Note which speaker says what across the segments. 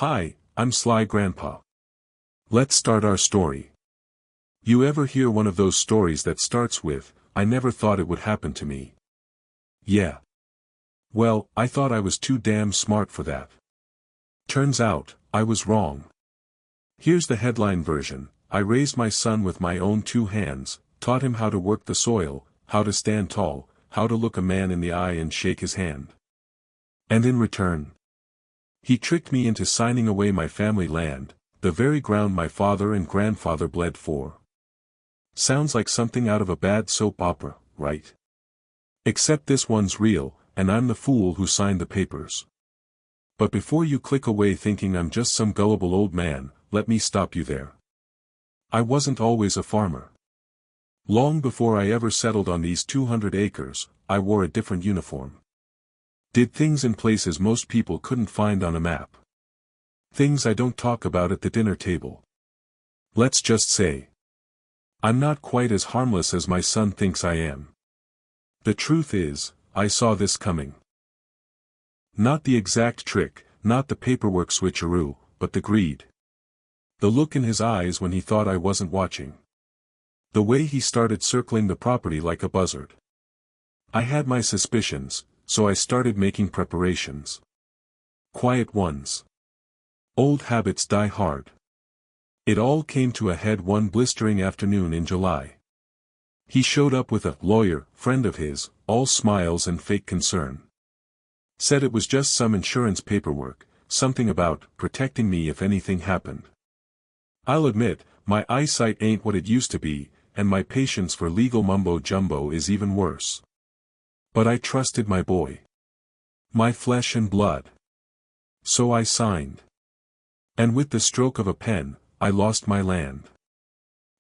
Speaker 1: Hi, I'm Sly Grandpa. Let's start our story. You ever hear one of those stories that starts with, "I never thought it would happen to me"? Yeah. Well, I thought I was too damn smart for that. Turns out, I was wrong. Here's the headline version: I raised my son with my own two hands, taught him how to work the soil, how to stand tall, how to look a man in the eye and shake his hand. And in return, he tricked me into signing away my family land, the very ground my father and grandfather bled for. Sounds like something out of a bad soap opera, right? Except this one's real, and I'm the fool who signed the papers. But before you click away thinking I'm just some gullible old man, let me stop you there. I wasn't always a farmer. Long before I ever settled on these 200 acres, I wore a different uniform. Did things in places most people couldn't find on a map. Things I don't talk about at the dinner table. Let's just say, I'm not quite as harmless as my son thinks I am. The truth is, I saw this coming. Not the exact trick, not the paperwork switcheroo, but the greed. The look in his eyes when he thought I wasn't watching. The way he started circling the property like a buzzard. I had my suspicions, so I started making preparations. Quiet ones. Old habits die hard. It all came to a head one blistering afternoon in July. He showed up with a lawyer friend of his, all smiles and fake concern. Said it was just some insurance paperwork, something about protecting me if anything happened. I'll admit, my eyesight ain't what it used to be, and my patience for legal mumbo-jumbo is even worse. But I trusted my boy. My flesh and blood. So I signed. And with the stroke of a pen, I lost my land.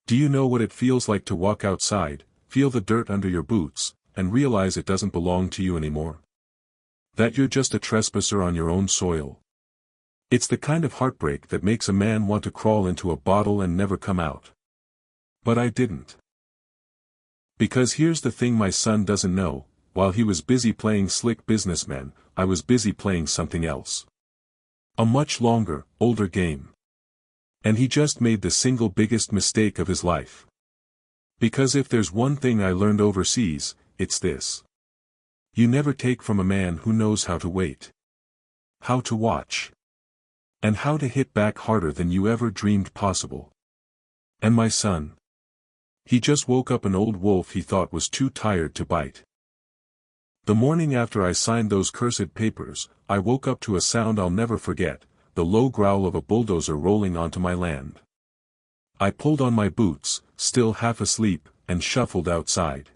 Speaker 1: Do you know what it feels like to walk outside, feel the dirt under your boots, and realize it doesn't belong to you anymore? That you're just a trespasser on your own soil? It's the kind of heartbreak that makes a man want to crawl into a bottle and never come out. But I didn't. Because here's the thing my son doesn't know. While he was busy playing slick businessman, I was busy playing something else. A much longer, older game. And he just made the single biggest mistake of his life. Because if there's one thing I learned overseas, it's this. You never take from a man who knows how to wait. How to watch. And how to hit back harder than you ever dreamed possible. And my son? He just woke up an old wolf he thought was too tired to bite. The morning after I signed those cursed papers, I woke up to a sound I'll never forget, the low growl of a bulldozer rolling onto my land. I pulled on my boots, still half asleep, and shuffled outside.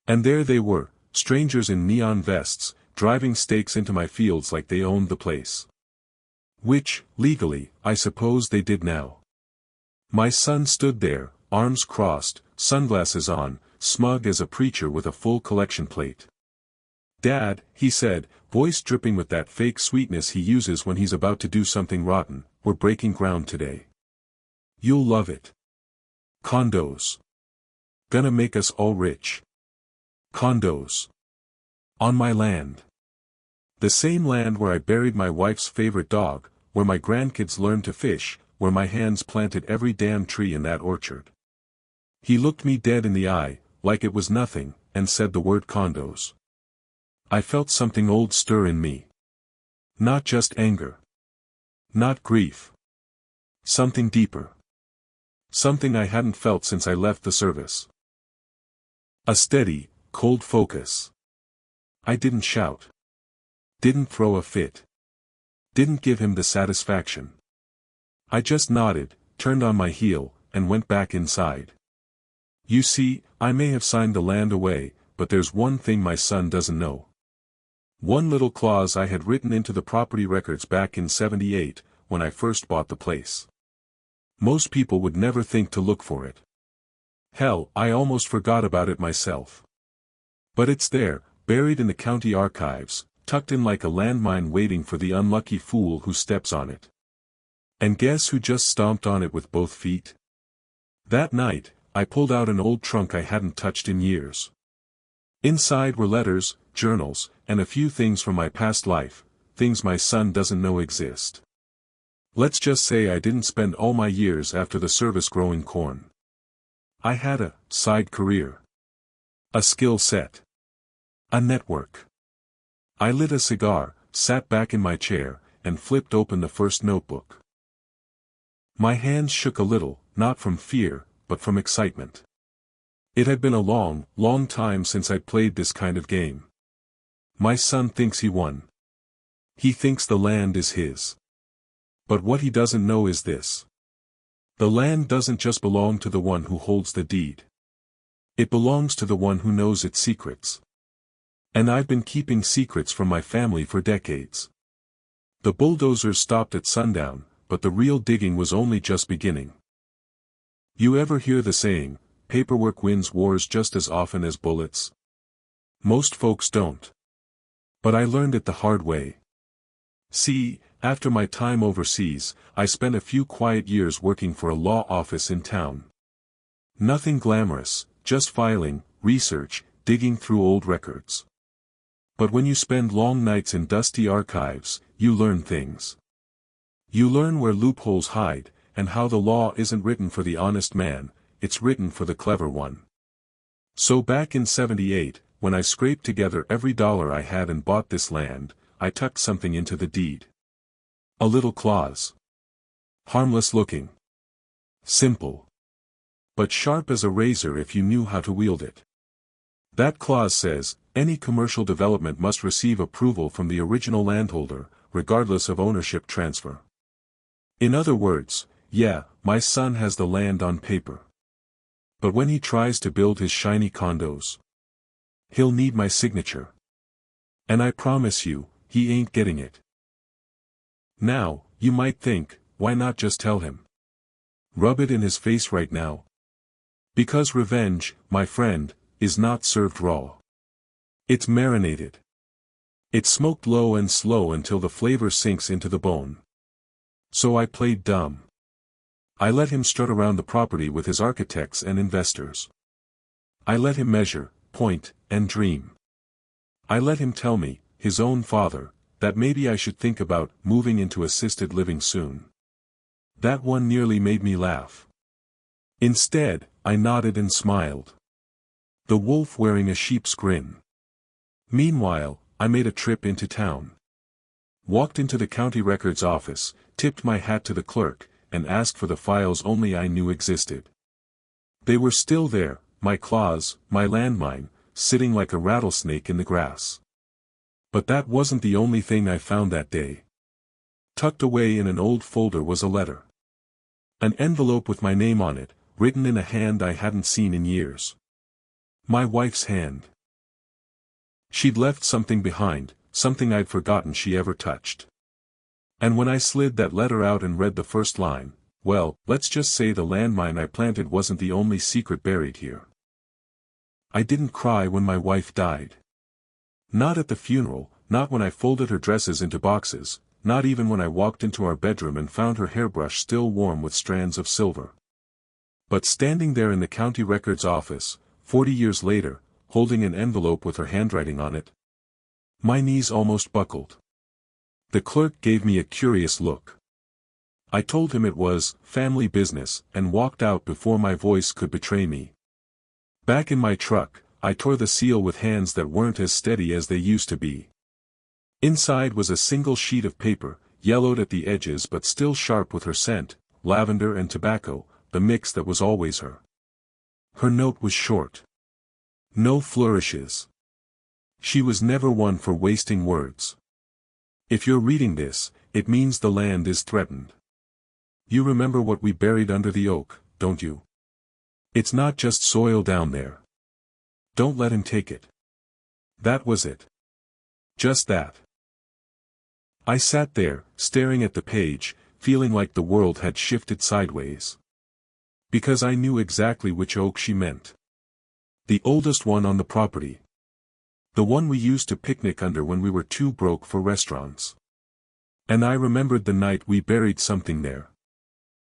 Speaker 1: And there they were, strangers in neon vests, driving stakes into my fields like they owned the place. Which, legally, I suppose they did now. My son stood there, arms crossed, sunglasses on, smug as a preacher with a full collection plate. "Dad," he said, voice dripping with that fake sweetness he uses when he's about to do something rotten, "we're breaking ground today. You'll love it. Condos. Gonna make us all rich. Condos. On my land. The same land where I buried my wife's favorite dog, where my grandkids learned to fish, where my hands planted every damn tree in that orchard." He looked me dead in the eye, like it was nothing, and said the word condos. I felt something old stir in me. Not just anger. Not grief. Something deeper. Something I hadn't felt since I left the service. A steady, cold focus. I didn't shout. Didn't throw a fit. Didn't give him the satisfaction. I just nodded, turned on my heel, and went back inside. You see, I may have signed the land away, but there's one thing my son doesn't know. One little clause I had written into the property records back in '78, when I first bought the place. Most people would never think to look for it. Hell, I almost forgot about it myself. But it's there, buried in the county archives, tucked in like a landmine waiting for the unlucky fool who steps on it. And guess who just stomped on it with both feet? That night, I pulled out an old trunk I hadn't touched in years. Inside were letters, journals, and a few things from my past life, things my son doesn't know exist. Let's just say I didn't spend all my years after the service growing corn. I had a side career. A skill set. A network. I lit a cigar, sat back in my chair, and flipped open the first notebook. My hands shook a little, not from fear, but from excitement. It had been a long, long time since I'd played this kind of game. My son thinks he won. He thinks the land is his. But what he doesn't know is this. The land doesn't just belong to the one who holds the deed. It belongs to the one who knows its secrets. And I've been keeping secrets from my family for decades. The bulldozers stopped at sundown, but the real digging was only just beginning. You ever hear the saying, paperwork wins wars just as often as bullets? Most folks don't. But I learned it the hard way. See, after my time overseas, I spent a few quiet years working for a law office in town. Nothing glamorous, just filing, research, digging through old records. But when you spend long nights in dusty archives, you learn things. You learn where loopholes hide, and how the law isn't written for the honest man, it's written for the clever one. So back in '78, when I scraped together every dollar I had and bought this land, I tucked something into the deed. A little clause. Harmless looking. Simple. But sharp as a razor if you knew how to wield it. That clause says, any commercial development must receive approval from the original landholder, regardless of ownership transfer. In other words, yeah, my son has the land on paper. But when he tries to build his shiny condos, he'll need my signature. And I promise you, he ain't getting it. Now, you might think, why not just tell him? Rub it in his face right now. Because revenge, my friend, is not served raw. It's marinated. It's smoked low and slow until the flavor sinks into the bone. So I played dumb. I let him strut around the property with his architects and investors. I let him measure, point, and dream. I let him tell me, his own father, that maybe I should think about moving into assisted living soon. That one nearly made me laugh. Instead, I nodded and smiled. The wolf wearing a sheep's grin. Meanwhile, I made a trip into town. Walked into the county records office, tipped my hat to the clerk, and asked for the files only I knew existed. They were still there, my claws, my landmine, sitting like a rattlesnake in the grass. But that wasn't the only thing I found that day. Tucked away in an old folder was a letter. An envelope with my name on it, written in a hand I hadn't seen in years. My wife's hand. She'd left something behind, something I'd forgotten she ever touched. And when I slid that letter out and read the first line, well, let's just say the landmine I planted wasn't the only secret buried here. I didn't cry when my wife died. Not at the funeral, not when I folded her dresses into boxes, not even when I walked into our bedroom and found her hairbrush still warm with strands of silver. But standing there in the county records office, 40 years later, holding an envelope with her handwriting on it, my knees almost buckled. The clerk gave me a curious look. I told him it was family business and walked out before my voice could betray me. Back in my truck, I tore the seal with hands that weren't as steady as they used to be. Inside was a single sheet of paper, yellowed at the edges but still sharp with her scent, lavender and tobacco, the mix that was always her. Her note was short. No flourishes. She was never one for wasting words. If you're reading this, it means the land is threatened. You remember what we buried under the oak, don't you? It's not just soil down there. Don't let him take it. That was it. Just that. I sat there, staring at the page, feeling like the world had shifted sideways. Because I knew exactly which oak she meant. The oldest one on the property. The one we used to picnic under when we were too broke for restaurants. And I remembered the night we buried something there.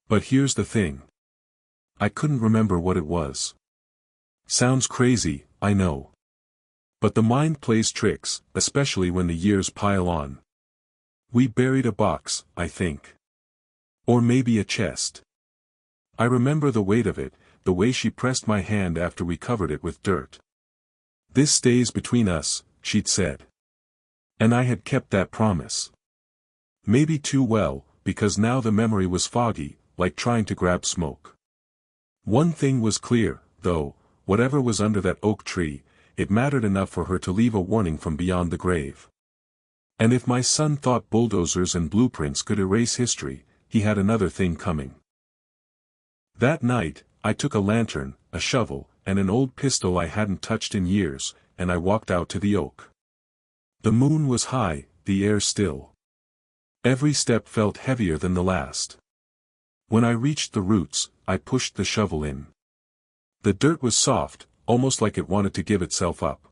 Speaker 1: But here's the thing. I couldn't remember what it was. Sounds crazy, I know. But the mind plays tricks, especially when the years pile on. We buried a box, I think. Or maybe a chest. I remember the weight of it, the way she pressed my hand after we covered it with dirt. "This stays between us," she'd said. And I had kept that promise. Maybe too well, because now the memory was foggy, like trying to grab smoke. One thing was clear, though, whatever was under that oak tree, it mattered enough for her to leave a warning from beyond the grave. And if my son thought bulldozers and blueprints could erase history, he had another thing coming. That night, I took a lantern, a shovel, and an old pistol I hadn't touched in years, and I walked out to the oak. The moon was high, the air still. Every step felt heavier than the last. When I reached the roots, I pushed the shovel in. The dirt was soft, almost like it wanted to give itself up.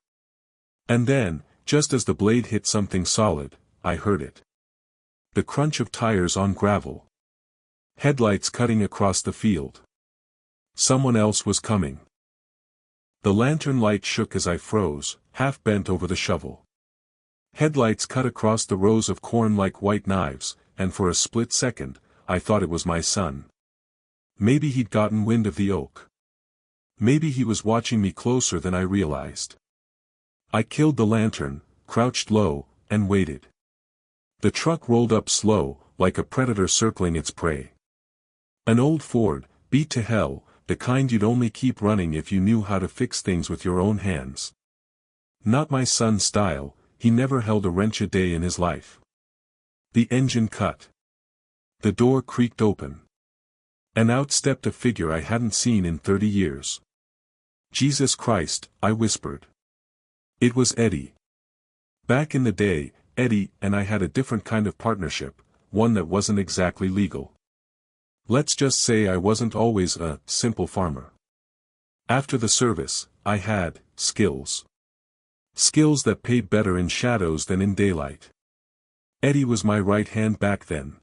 Speaker 1: And then, just as the blade hit something solid, I heard it. The crunch of tires on gravel. Headlights cutting across the field. Someone else was coming. The lantern light shook as I froze, half bent over the shovel. Headlights cut across the rows of corn like white knives, and for a split second, I thought it was my son. Maybe he'd gotten wind of the oak. Maybe he was watching me closer than I realized. I killed the lantern, crouched low, and waited. The truck rolled up slow, like a predator circling its prey. An old Ford, beat to hell, the kind you'd only keep running if you knew how to fix things with your own hands. Not my son's style, he never held a wrench a day in his life. The engine cut. The door creaked open. And out stepped a figure I hadn't seen in 30 years. "Jesus Christ," I whispered. It was Eddie. Back in the day, Eddie and I had a different kind of partnership, one that wasn't exactly legal. Let's just say I wasn't always a simple farmer. After the service, I had skills. Skills that paid better in shadows than in daylight. Eddie was my right hand back then.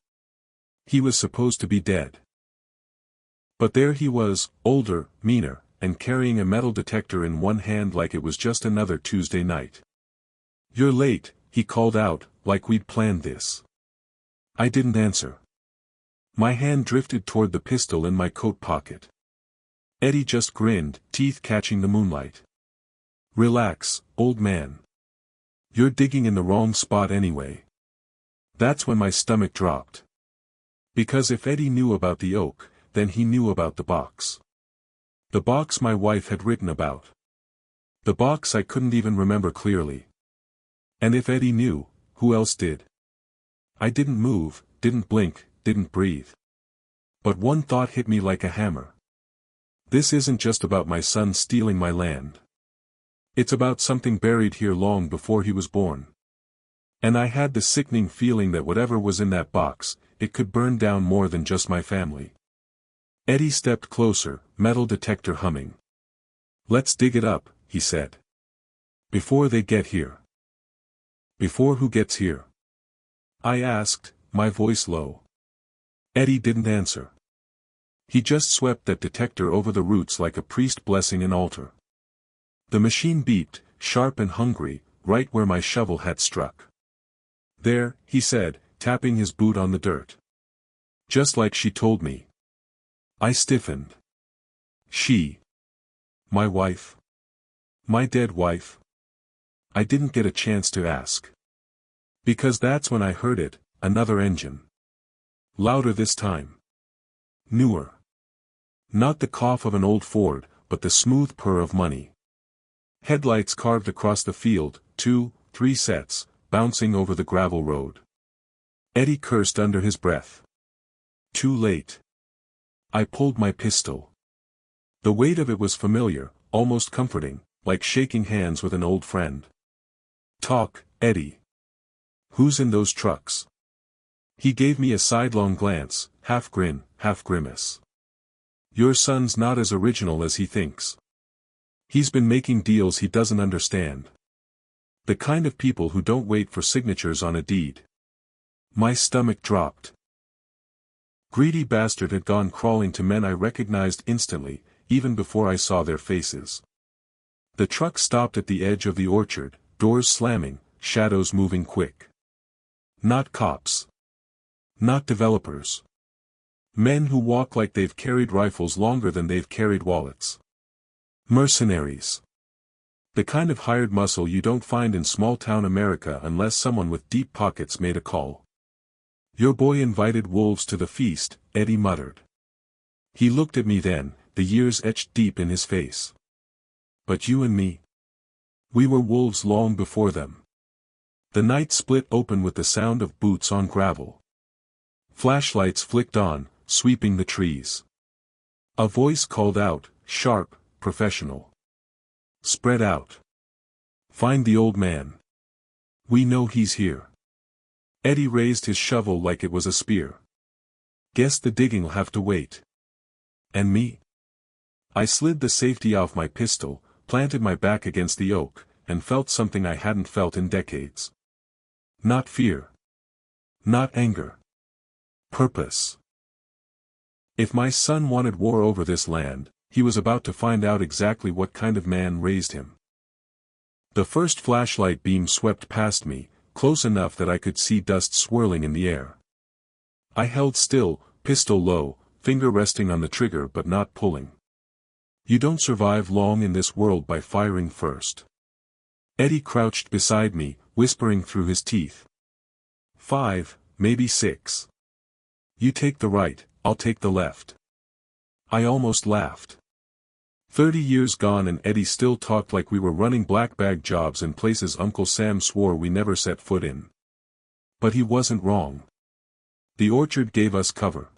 Speaker 1: He was supposed to be dead. But there he was, older, meaner, and carrying a metal detector in one hand like it was just another Tuesday night. "You're late," he called out, like we'd planned this. I didn't answer. My hand drifted toward the pistol in my coat pocket. Eddie just grinned, teeth catching the moonlight. "Relax, old man. You're digging in the wrong spot anyway." That's when my stomach dropped. Because if Eddie knew about the oak, then he knew about the box. The box my wife had written about. The box I couldn't even remember clearly. And if Eddie knew, who else did? I didn't move, didn't blink, didn't breathe. But one thought hit me like a hammer. This isn't just about my son stealing my land. It's about something buried here long before he was born. And I had the sickening feeling that whatever was in that box, it could burn down more than just my family. Eddie stepped closer, metal detector humming. "Let's dig it up," he said. "Before they get here." "Before who gets here?" I asked, my voice low. Eddie didn't answer. He just swept that detector over the roots like a priest blessing an altar. The machine beeped, sharp and hungry, right where my shovel had struck. "There," he said, tapping his boot on the dirt. "Just like she told me." I stiffened. She. My wife? My dead wife? I didn't get a chance to ask. Because that's when I heard it, another engine. Louder this time. Newer. Not the cough of an old Ford, but the smooth purr of money. Headlights carved across the field, 2, 3 sets, bouncing over the gravel road. Eddie cursed under his breath. Too late. I pulled my pistol. The weight of it was familiar, almost comforting, like shaking hands with an old friend. "Talk, Eddie. Who's in those trucks?" He gave me a sidelong glance, half grin, half grimace. "Your son's not as original as he thinks. He's been making deals he doesn't understand. The kind of people who don't wait for signatures on a deed." My stomach dropped. Greedy bastard had gone crawling to men I recognized instantly, even before I saw their faces. The truck stopped at the edge of the orchard, doors slamming, shadows moving quick. Not cops. Not developers. Men who walk like they've carried rifles longer than they've carried wallets. Mercenaries. The kind of hired muscle you don't find in small-town America unless someone with deep pockets made a call. "Your boy invited wolves to the feast," Eddie muttered. He looked at me then, the years etched deep in his face. "But you and me? We were wolves long before them." The night split open with the sound of boots on gravel. Flashlights flicked on, sweeping the trees. A voice called out, sharp, professional. "Spread out. Find the old man. We know he's here." Eddie raised his shovel like it was a spear. "Guess the digging'll have to wait." "And me?" I slid the safety off my pistol, planted my back against the oak, and felt something I hadn't felt in decades. Not fear. Not anger. Purpose. If my son wanted war over this land, he was about to find out exactly what kind of man raised him. The first flashlight beam swept past me, close enough that I could see dust swirling in the air. I held still, pistol low, finger resting on the trigger but not pulling. You don't survive long in this world by firing first. Eddie crouched beside me, whispering through his teeth. 5, maybe 6. You take the right, I'll take the left. I almost laughed. 30 years gone and Eddie still talked like we were running black bag jobs in places Uncle Sam swore we never set foot in. But he wasn't wrong. The orchard gave us cover.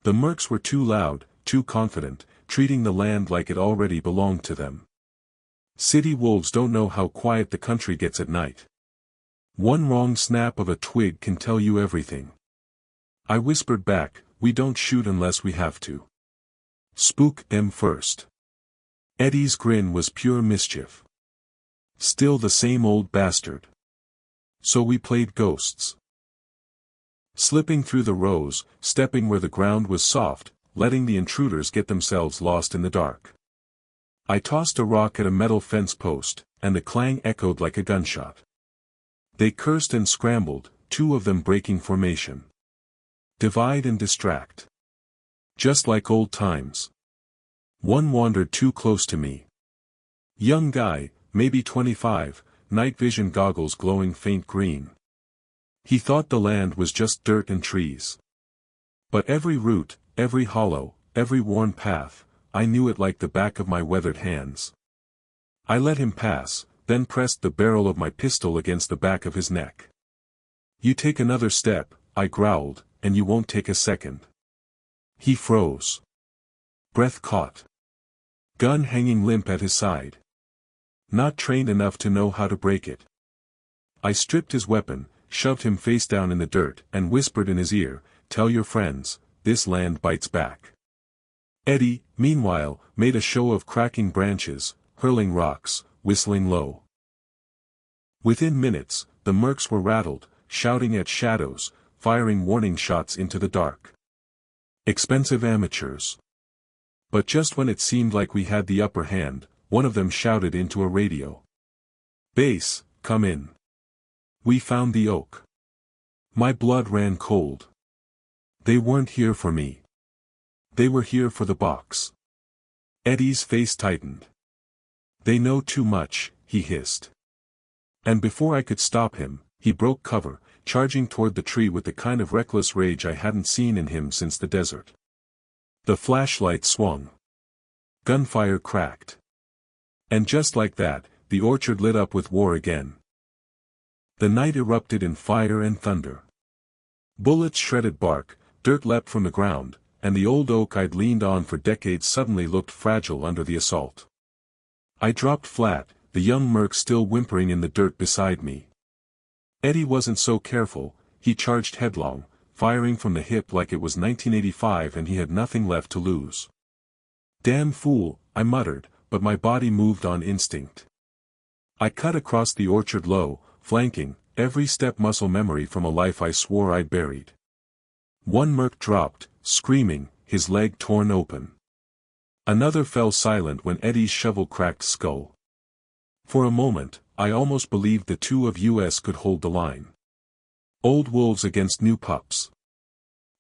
Speaker 1: The mercs were too loud, too confident, treating the land like it already belonged to them. City wolves don't know how quiet the country gets at night. One wrong snap of a twig can tell you everything. I whispered back, "We don't shoot unless we have to. Spook them first." Eddie's grin was pure mischief. Still the same old bastard. So we played ghosts. Slipping through the rows, stepping where the ground was soft, letting the intruders get themselves lost in the dark. I tossed a rock at a metal fence post, and the clang echoed like a gunshot. They cursed and scrambled, 2 of them breaking formation. Divide and distract. Just like old times. One wandered too close to me. Young guy, maybe 25, night vision goggles glowing faint green. He thought the land was just dirt and trees. But every root, every hollow, every worn path, I knew it like the back of my weathered hands. I let him pass, then pressed the barrel of my pistol against the back of his neck. "You take another step," I growled, "and you won't take a second." He froze. Breath caught. Gun hanging limp at his side. Not trained enough to know how to break it. I stripped his weapon, shoved him face down in the dirt, and whispered in his ear, "Tell your friends, this land bites back." Eddie, meanwhile, made a show of cracking branches, hurling rocks, whistling low. Within minutes, the mercs were rattled, shouting at shadows, firing warning shots into the dark. Expensive amateurs. But just when it seemed like we had the upper hand, one of them shouted into a radio. "Base, come in. We found the oak." My blood ran cold. They weren't here for me. They were here for the box. Eddie's face tightened. "They know too much," he hissed. And before I could stop him, he broke cover, charging toward the tree with the kind of reckless rage I hadn't seen in him since the desert. The flashlight swung. Gunfire cracked. And just like that, the orchard lit up with war again. The night erupted in fire and thunder. Bullets shredded bark, dirt leapt from the ground, and the old oak I'd leaned on for decades suddenly looked fragile under the assault. I dropped flat, the young merc still whimpering in the dirt beside me. Eddie wasn't so careful, he charged headlong, firing from the hip like it was 1985 and he had nothing left to lose. "Damn fool," I muttered, but my body moved on instinct. I cut across the orchard low, flanking, every step muscle memory from a life I swore I'd buried. One merc dropped, screaming, his leg torn open. Another fell silent when Eddie's shovel cracked skull. For a moment, I almost believed the 2 of us could hold the line. Old wolves against new pups.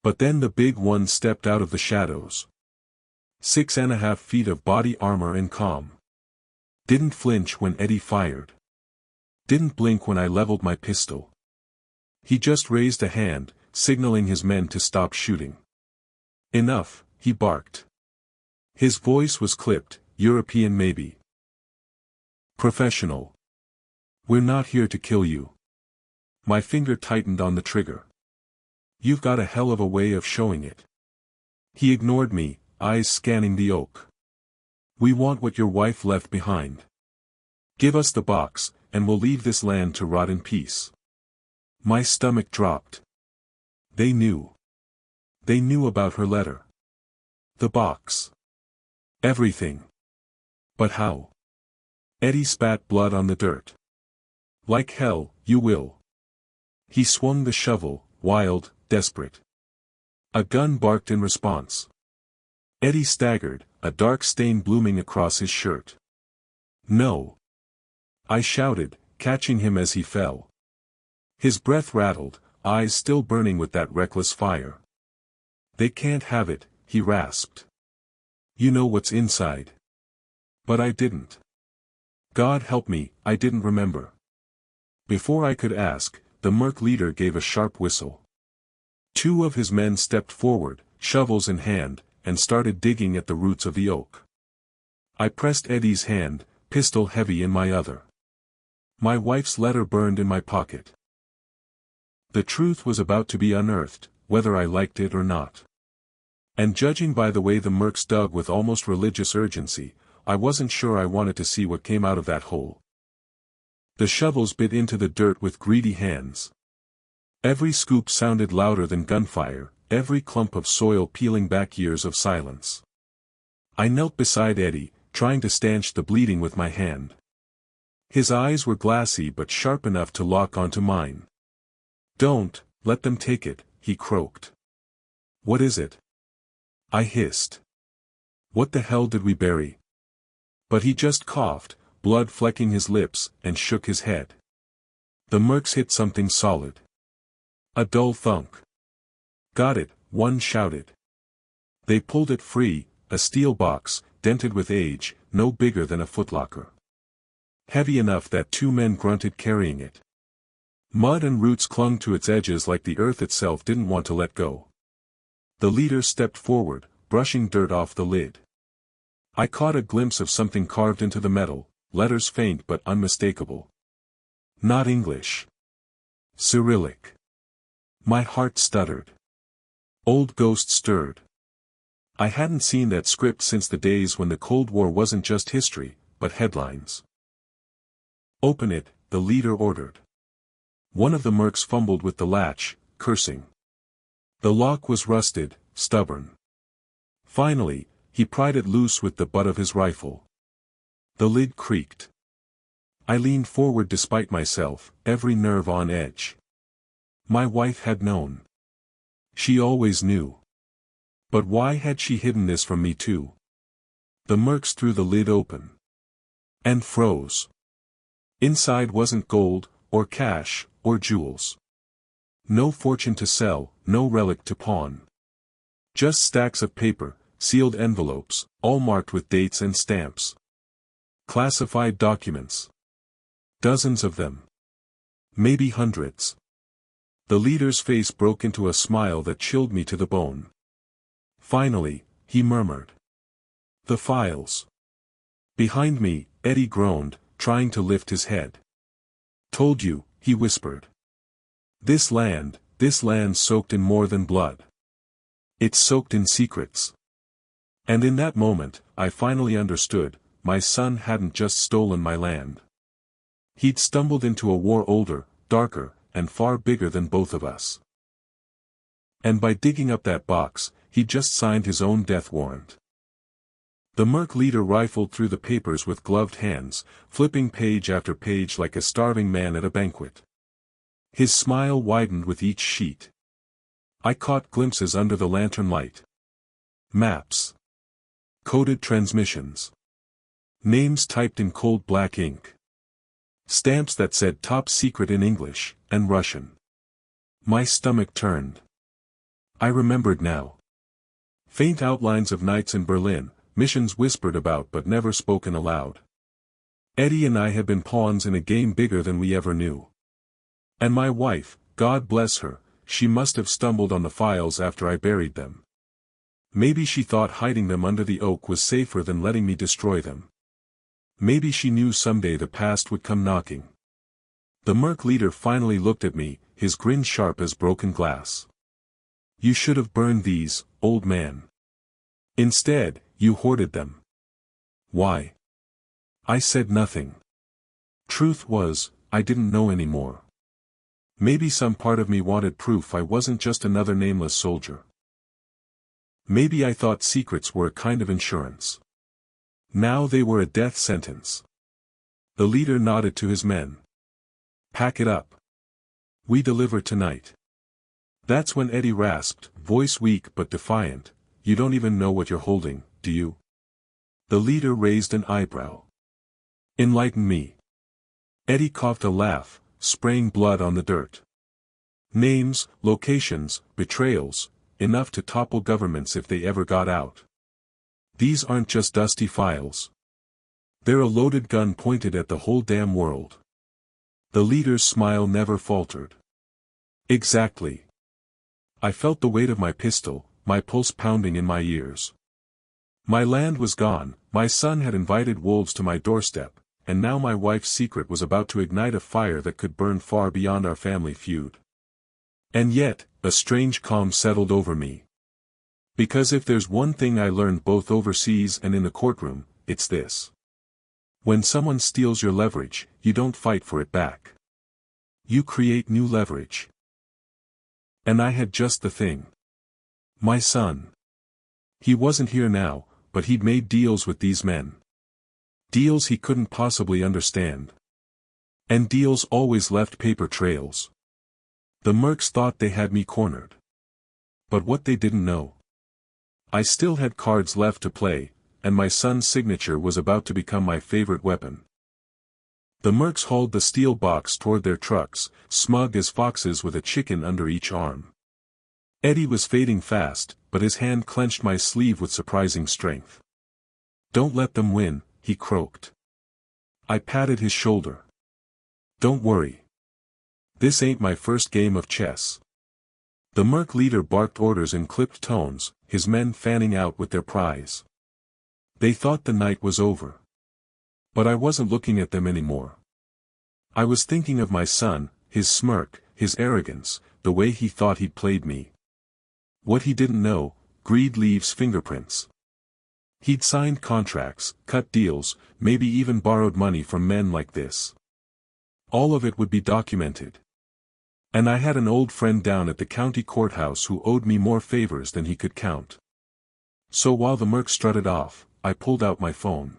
Speaker 1: But then the big one stepped out of the shadows. 6.5 feet of body armor and calm. Didn't flinch when Eddie fired. Didn't blink when I leveled my pistol. He just raised a hand, signaling his men to stop shooting. Enough, he barked. His voice was clipped, European maybe. Professional. We're not here to kill you. My finger tightened on the trigger. You've got a hell of a way of showing it. He ignored me, eyes scanning the oak. We want what your wife left behind. Give us the box, and we'll leave this land to rot in peace. My stomach dropped. They knew. They knew about her letter. The box. Everything. But how? Eddie spat blood on the dirt. Like hell, you will. He swung the shovel, wild, desperate. A gun barked in response. Eddie staggered, a dark stain blooming across his shirt. No. I shouted, catching him as he fell. His breath rattled, eyes still burning with that reckless fire. They can't have it, he rasped. You know what's inside. But I didn't. God help me, I didn't remember. Before I could ask, the merc leader gave a sharp whistle. 2 of his men stepped forward, shovels in hand, and started digging at the roots of the oak. I pressed Eddie's hand, pistol heavy in my other. My wife's letter burned in my pocket. The truth was about to be unearthed, whether I liked it or not. And judging by the way the mercs dug with almost religious urgency, I wasn't sure I wanted to see what came out of that hole. The shovels bit into the dirt with greedy hands. Every scoop sounded louder than gunfire, every clump of soil peeling back years of silence. I knelt beside Eddie, trying to stanch the bleeding with my hand. His eyes were glassy but sharp enough to lock onto mine. Don't let them take it, he croaked. What is it? I hissed. What the hell did we bury? But he just coughed, blood flecking his lips, and shook his head. The mercs hit something solid. A dull thunk. Got it, one shouted. They pulled it free, a steel box, dented with age, no bigger than a footlocker. Heavy enough that 2 men grunted carrying it. Mud and roots clung to its edges like the earth itself didn't want to let go. The leader stepped forward, brushing dirt off the lid. I caught a glimpse of something carved into the metal, letters faint but unmistakable. Not English. Cyrillic. My heart stuttered. Old ghost stirred. I hadn't seen that script since the days when the Cold War wasn't just history, but headlines. Open it, the leader ordered. One of the mercs fumbled with the latch, cursing. The lock was rusted, stubborn. Finally, he pried it loose with the butt of his rifle. The lid creaked. I leaned forward despite myself, every nerve on edge. My wife had known. She always knew. But why had she hidden this from me too? The mercs threw the lid open. And froze. Inside wasn't gold, or cash, or jewels. No fortune to sell, no relic to pawn. Just stacks of paper, sealed envelopes, all marked with dates and stamps. Classified documents. Dozens of them. Maybe hundreds. The leader's face broke into a smile that chilled me to the bone. Finally, he murmured. The files. Behind me, Eddie groaned, trying to lift his head. Told you, he whispered. This land soaked in more than blood. It's soaked in secrets. And in that moment, I finally understood, my son hadn't just stolen my land. He'd stumbled into a war older, darker, and far bigger than both of us. And by digging up that box, he'd just signed his own death warrant. The merc leader rifled through the papers with gloved hands, flipping page after page like a starving man at a banquet. His smile widened with each sheet. I caught glimpses under the lantern light. Maps. Coded transmissions. Names typed in cold black ink. Stamps that said top secret in English and Russian. My stomach turned. I remembered now. Faint outlines of nights in Berlin, missions whispered about but never spoken aloud. Eddie and I had been pawns in a game bigger than we ever knew. And my wife, God bless her, she must have stumbled on the files after I buried them. Maybe she thought hiding them under the oak was safer than letting me destroy them. Maybe she knew someday the past would come knocking. The Merc leader finally looked at me, his grin sharp as broken glass. You should have burned these, old man. Instead, you hoarded them. Why? I said nothing. Truth was, I didn't know anymore. Maybe some part of me wanted proof I wasn't just another nameless soldier. Maybe I thought secrets were a kind of insurance. Now they were a death sentence. The leader nodded to his men. Pack it up. We deliver tonight. That's when Eddie rasped, voice weak but defiant, you don't even know what you're holding, do you? The leader raised an eyebrow. Enlighten me. Eddie coughed a laugh, spraying blood on the dirt. Names, locations, betrayals, enough to topple governments if they ever got out. These aren't just dusty files. They're a loaded gun pointed at the whole damn world. The leader's smile never faltered. Exactly. I felt the weight of my pistol, my pulse pounding in my ears. My land was gone, my son had invited wolves to my doorstep, and now my wife's secret was about to ignite a fire that could burn far beyond our family feud. And yet, a strange calm settled over me. Because if there's one thing I learned both overseas and in the courtroom, it's this. When someone steals your leverage, you don't fight for it back. You create new leverage. And I had just the thing. My son. He wasn't here now, but he'd made deals with these men. Deals he couldn't possibly understand. And deals always left paper trails. The mercs thought they had me cornered. But what they didn't know. I still had cards left to play, and my son's signature was about to become my favorite weapon. The mercs hauled the steel box toward their trucks, smug as foxes with a chicken under each arm. Eddie was fading fast, but his hand clenched my sleeve with surprising strength. Don't let them win, he croaked. I patted his shoulder. Don't worry. This ain't my first game of chess. The merc leader barked orders in clipped tones, his men fanning out with their prize. They thought the night was over. But I wasn't looking at them anymore. I was thinking of my son, his smirk, his arrogance, the way he thought he'd played me. What he didn't know, greed leaves fingerprints. He'd signed contracts, cut deals, maybe even borrowed money from men like this. All of it would be documented. And I had an old friend down at the county courthouse who owed me more favors than he could count. So while the merc strutted off, I pulled out my phone.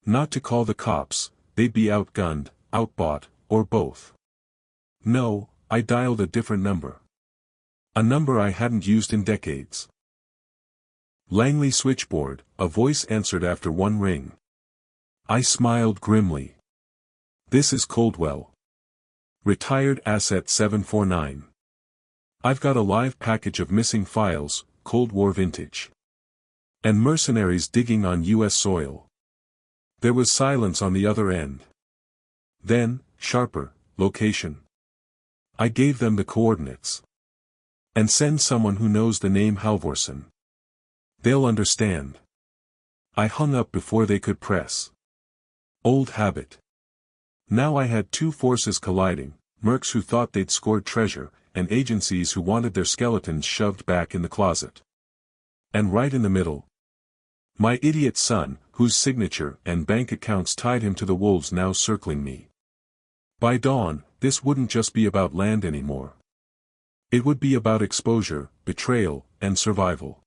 Speaker 1: Not to call the cops, they'd be outgunned, outbought, or both. No, I dialed a different number. A number I hadn't used in decades. Langley switchboard, a voice answered after one ring. I smiled grimly. This is Coldwell. Retired Asset 749. I've got a live package of missing files, Cold War vintage. And mercenaries digging on U.S. soil. There was silence on the other end. Then, sharper, location. I gave them the coordinates. And send someone who knows the name Halvorsen. They'll understand. I hung up before they could press. Old habit. Now I had two forces colliding, mercs who thought they'd scored treasure, and agencies who wanted their skeletons shoved back in the closet. And right in the middle, my idiot son, whose signature and bank accounts tied him to the wolves now circling me. By dawn, this wouldn't just be about land anymore. It would be about exposure, betrayal, and survival.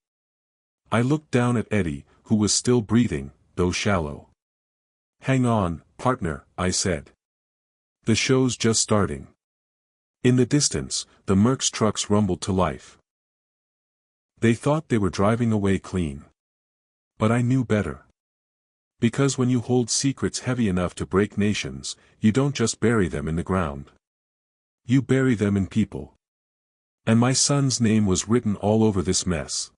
Speaker 1: I looked down at Eddie, who was still breathing, though shallow. Hang on, partner, I said. The show's just starting. In the distance, the mercs' trucks rumbled to life. They thought they were driving away clean. But I knew better. Because when you hold secrets heavy enough to break nations, you don't just bury them in the ground. You bury them in people. And my son's name was written all over this mess.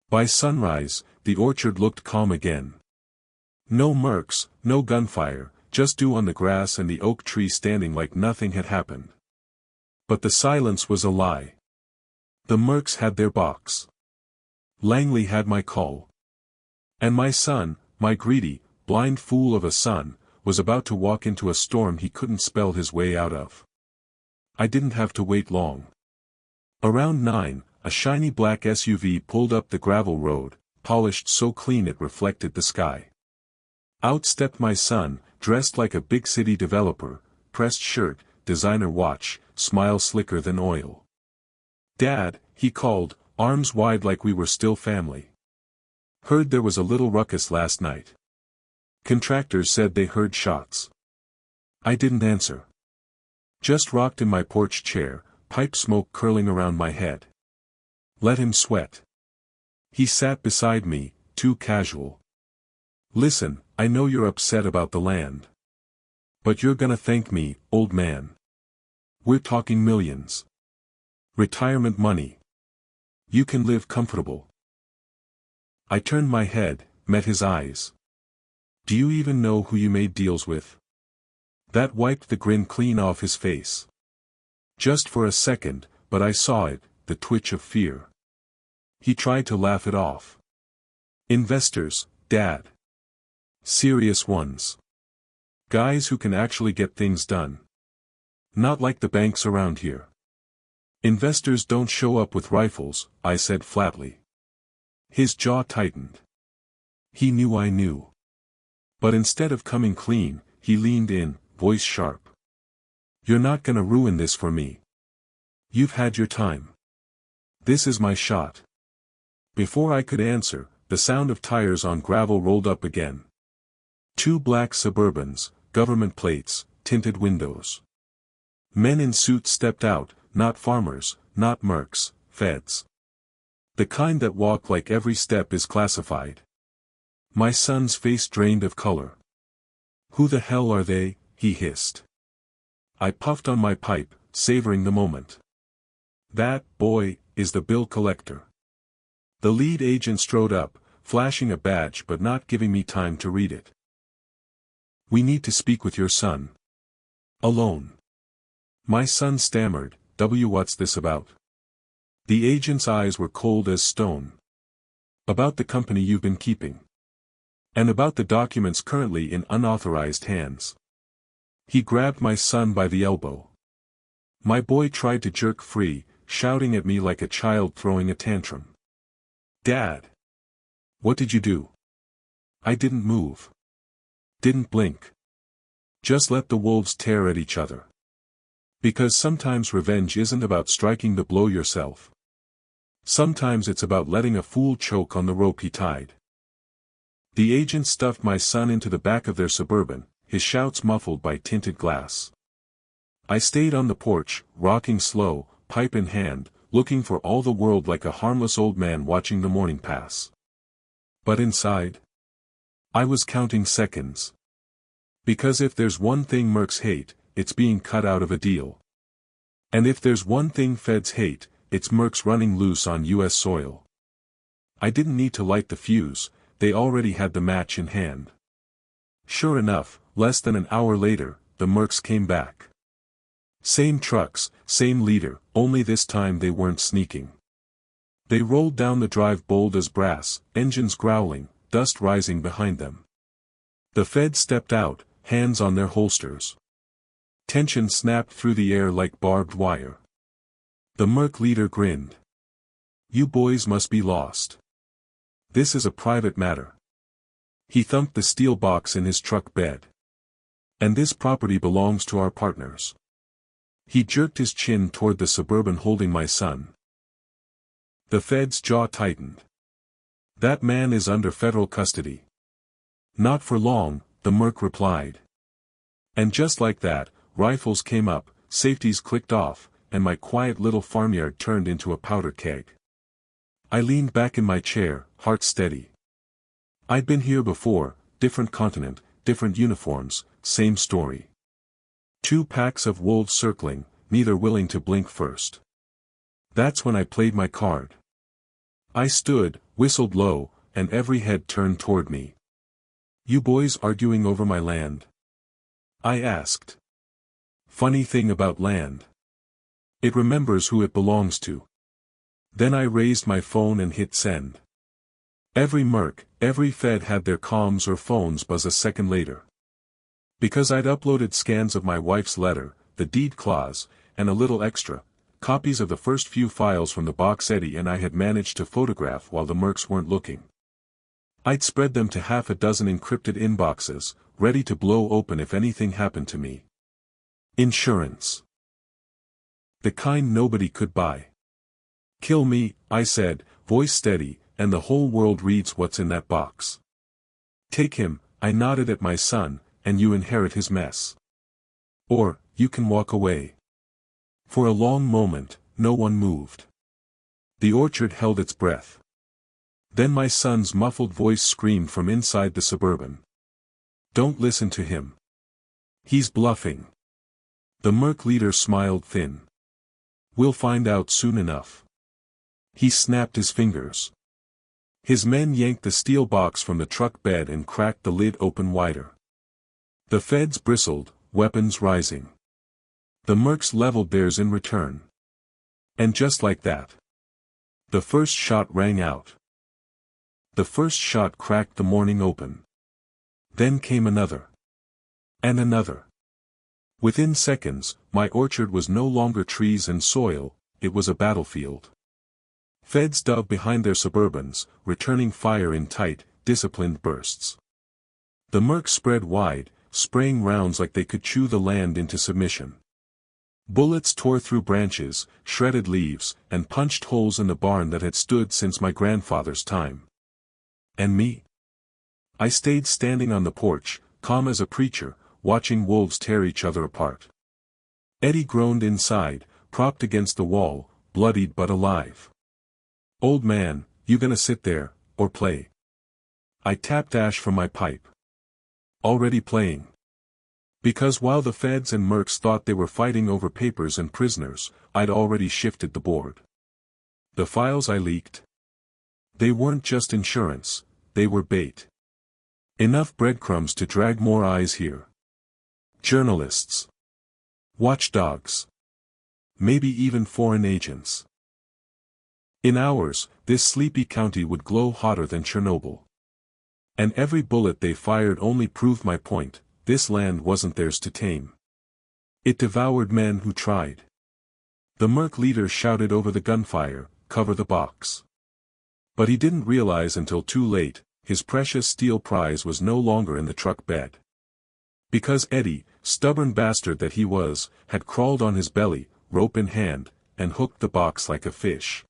Speaker 1: By sunrise, the orchard looked calm again. No mercs, no gunfire, just dew on the grass and the oak tree standing like nothing had happened. But the silence was a lie. The mercs had their box. Langley had my call. And my son, my greedy, blind fool of a son, was about to walk into a storm he couldn't spell his way out of. I didn't have to wait long. Around 9, a shiny black SUV pulled up the gravel road, polished so clean it reflected the sky. Out stepped my son, dressed like a big city developer, pressed shirt, designer watch, smile slicker than oil. "Dad," he called, arms wide like we were still family. "Heard there was a little ruckus last night. Contractors said they heard shots." I didn't answer. Just rocked in my porch chair, pipe smoke curling around my head. Let him sweat. He sat beside me, too casual. "Listen, I know you're upset about the land. But you're gonna thank me, old man. We're talking millions. Retirement money. You can live comfortable." I turned my head, met his eyes. "Do you even know who you made deals with?" That wiped the grin clean off his face. Just for a second, but I saw it, the twitch of fear. He tried to laugh it off. "Investors, Dad. Serious ones. Guys who can actually get things done. Not like the banks around here. Investors don't show up with rifles," I said flatly. His jaw tightened. He knew I knew. But instead of coming clean, he leaned in, voice sharp. "You're not gonna ruin this for me. You've had your time. This is my shot." Before I could answer, the sound of tires on gravel rolled up again. 2 black Suburbans, government plates, tinted windows. Men in suits stepped out, not farmers, not mercs, feds. The kind that walk like every step is classified. My son's face drained of color. "Who the hell are they?" he hissed. I puffed on my pipe, savoring the moment. "That, boy, is the bill collector." The lead agent strode up, flashing a badge but not giving me time to read it. "We need to speak with your son. Alone." My son stammered, "What's this about?" The agent's eyes were cold as stone. "About the company you've been keeping. And about the documents currently in unauthorized hands." He grabbed my son by the elbow. My boy tried to jerk free, shouting at me like a child throwing a tantrum. "Dad! What did you do?" I didn't move. Didn't blink. Just let the wolves tear at each other. Because sometimes revenge isn't about striking the blow yourself. Sometimes it's about letting a fool choke on the rope he tied. The agent stuffed my son into the back of their Suburban, his shouts muffled by tinted glass. I stayed on the porch, rocking slow, pipe in hand, looking for all the world like a harmless old man watching the morning pass. But inside, I was counting seconds. Because if there's one thing mercs hate, it's being cut out of a deal. And if there's one thing feds hate, it's mercs running loose on US soil. I didn't need to light the fuse, they already had the match in hand. Sure enough, less than an hour later, the mercs came back. Same trucks, same leader, only this time they weren't sneaking. They rolled down the drive bold as brass, engines growling, dust rising behind them. The feds stepped out, hands on their holsters. Tension snapped through the air like barbed wire. The merc leader grinned. "You boys must be lost. This is a private matter." He thumped the steel box in his truck bed. "And this property belongs to our partners." He jerked his chin toward the Suburban holding my son. The Fed's jaw tightened. "That man is under federal custody." "Not for long," the merc replied. And just like that, rifles came up, safeties clicked off, and my quiet little farmyard turned into a powder keg. I leaned back in my chair, heart steady. I'd been here before, different continent, different uniforms, same story. 2 packs of wolves circling, neither willing to blink first. That's when I played my card. I stood, whistled low, and every head turned toward me. "You boys arguing over my land?" I asked. "Funny thing about land. It remembers who it belongs to." Then I raised my phone and hit send. Every merc, every Fed had their comms or phones buzz a second later. Because I'd uploaded scans of my wife's letter, the deed clause, and a little extra, copies of the first few files from the box Eddie and I had managed to photograph while the mercs weren't looking. I'd spread them to half a dozen encrypted inboxes, ready to blow open if anything happened to me. Insurance. The kind nobody could buy. "Kill me," I said, voice steady, "and the whole world reads what's in that box. Take him," I nodded at my son, "and you inherit his mess. Or, you can walk away." For a long moment, no one moved. The orchard held its breath. Then my son's muffled voice screamed from inside the Suburban. "Don't listen to him. He's bluffing." The merc leader smiled thin. "We'll find out soon enough." He snapped his fingers. His men yanked the steel box from the truck bed and cracked the lid open wider. The Feds bristled, weapons rising. The mercs leveled theirs in return. And just like that, the first shot rang out. The first shot cracked the morning open. Then came another. And another. Within seconds, my orchard was no longer trees and soil, it was a battlefield. Feds dug behind their Suburbans, returning fire in tight, disciplined bursts. The mercs spread wide, spraying rounds like they could chew the land into submission. Bullets tore through branches, shredded leaves, and punched holes in the barn that had stood since my grandfather's time. And me? I stayed standing on the porch, calm as a preacher, watching wolves tear each other apart. Eddie groaned inside, propped against the wall, bloodied but alive. "Old man, you gonna sit there, or play?" I tapped ash from my pipe. "Already playing." Because while the Feds and mercs thought they were fighting over papers and prisoners, I'd already shifted the board. The files I leaked. They weren't just insurance, they were bait. Enough breadcrumbs to drag more eyes here. Journalists. Watchdogs. Maybe even foreign agents. In hours, this sleepy county would glow hotter than Chernobyl. And every bullet they fired only proved my point, this land wasn't theirs to tame. It devoured men who tried. The merc leader shouted over the gunfire, "Cover the box." But he didn't realize until too late, his precious steel prize was no longer in the truck bed. Because Eddie, stubborn bastard that he was, had crawled on his belly, rope in hand, and hooked the box like a fish.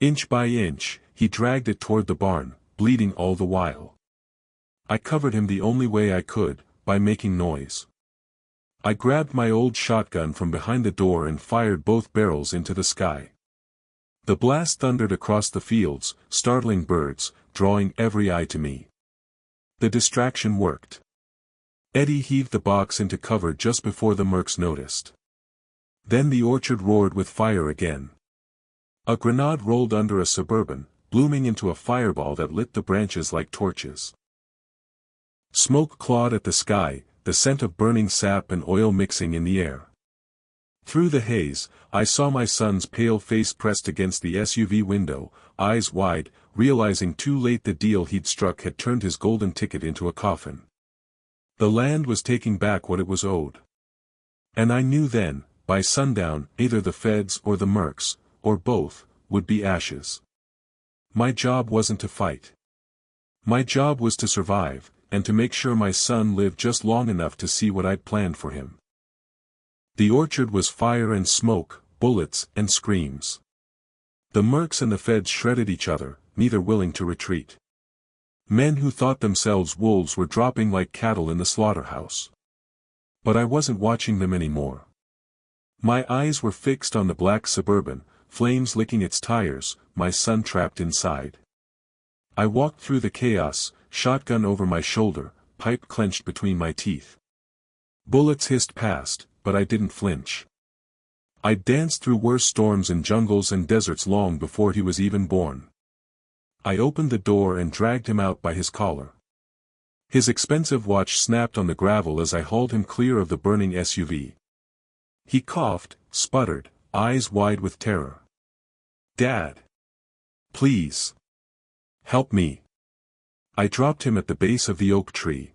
Speaker 1: Inch by inch, he dragged it toward the barn, bleeding all the while. I covered him the only way I could, by making noise. I grabbed my old shotgun from behind the door and fired both barrels into the sky. The blast thundered across the fields, startling birds, drawing every eye to me. The distraction worked. Eddie heaved the box into cover just before the mercs noticed. Then the orchard roared with fire again. A grenade rolled under a Suburban, blooming into a fireball that lit the branches like torches. Smoke clawed at the sky, the scent of burning sap and oil mixing in the air. Through the haze, I saw my son's pale face pressed against the SUV window, eyes wide, realizing too late the deal he'd struck had turned his golden ticket into a coffin. The land was taking back what it was owed. And I knew then, by sundown, either the Feds or the mercs, or both, would be ashes. My job wasn't to fight. My job was to survive, and to make sure my son lived just long enough to see what I'd planned for him. The orchard was fire and smoke, bullets and screams. The mercs and the Feds shredded each other, neither willing to retreat. Men who thought themselves wolves were dropping like cattle in the slaughterhouse. But I wasn't watching them anymore. My eyes were fixed on the black Suburban, flames licking its tires, my son trapped inside. I walked through the chaos, shotgun over my shoulder, pipe clenched between my teeth. Bullets hissed past, but I didn't flinch. I'd danced through worse storms in jungles and deserts long before he was even born. I opened the door and dragged him out by his collar. His expensive watch snapped on the gravel as I hauled him clear of the burning SUV. He coughed, sputtered, eyes wide with terror. "Dad! Please! Help me!" I dropped him at the base of the oak tree.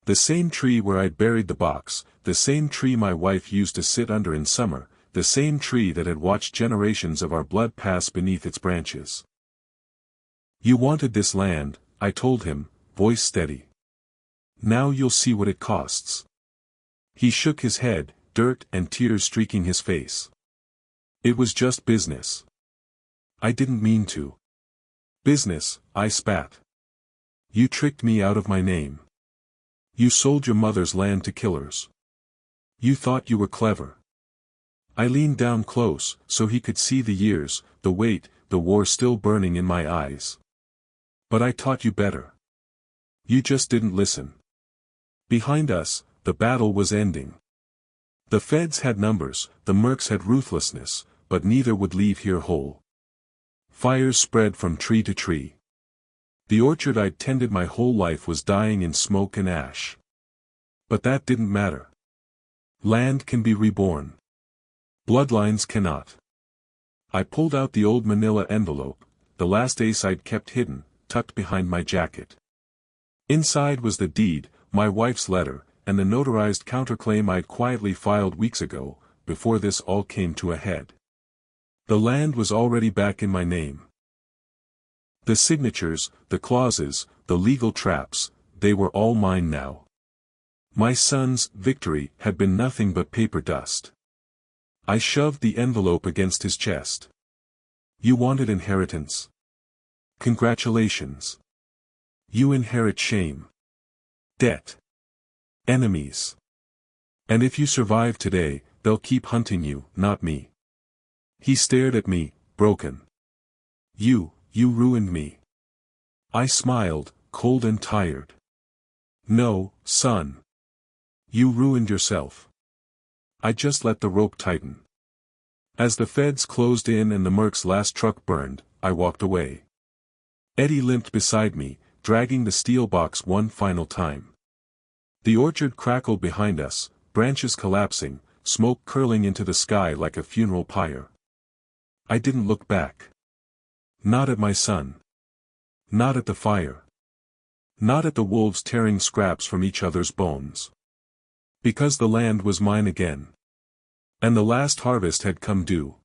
Speaker 1: The same tree where I'd buried the box, the same tree my wife used to sit under in summer, the same tree that had watched generations of our blood pass beneath its branches. "You wanted this land," I told him, voice steady. "Now you'll see what it costs." He shook his head, dirt and tears streaking his face. "It was just business. I didn't mean to." "Business," I spat. "You tricked me out of my name. You sold your mother's land to killers. You thought you were clever." I leaned down close, so he could see the years, the weight, the war still burning in my eyes. "But I taught you better. You just didn't listen." Behind us, the battle was ending. The feds had numbers, the mercs had ruthlessness, but neither would leave here whole. Fires spread from tree to tree. The orchard I'd tended my whole life was dying in smoke and ash. But that didn't matter. Land can be reborn. Bloodlines cannot. I pulled out the old manila envelope, the last ace I'd kept hidden, tucked behind my jacket. Inside was the deed, my wife's letter, and the notarized counterclaim I'd quietly filed weeks ago, before this all came to a head. The land was already back in my name. The signatures, the clauses, the legal traps, they were all mine now. My son's victory had been nothing but paper dust. I shoved the envelope against his chest. "You wanted inheritance? Congratulations. You inherit shame. Debt. Enemies. And if you survive today, they'll keep hunting you, not me." He stared at me, broken. You ruined me." I smiled, cold and tired. "No, son. You ruined yourself. I just let the rope tighten." As the feds closed in and the merc's last truck burned, I walked away. Eddie limped beside me, dragging the steel box one final time. The orchard crackled behind us, branches collapsing, smoke curling into the sky like a funeral pyre. I didn't look back. Not at my son. Not at the fire. Not at the wolves tearing scraps from each other's bones. Because the land was mine again. And the last harvest had come due.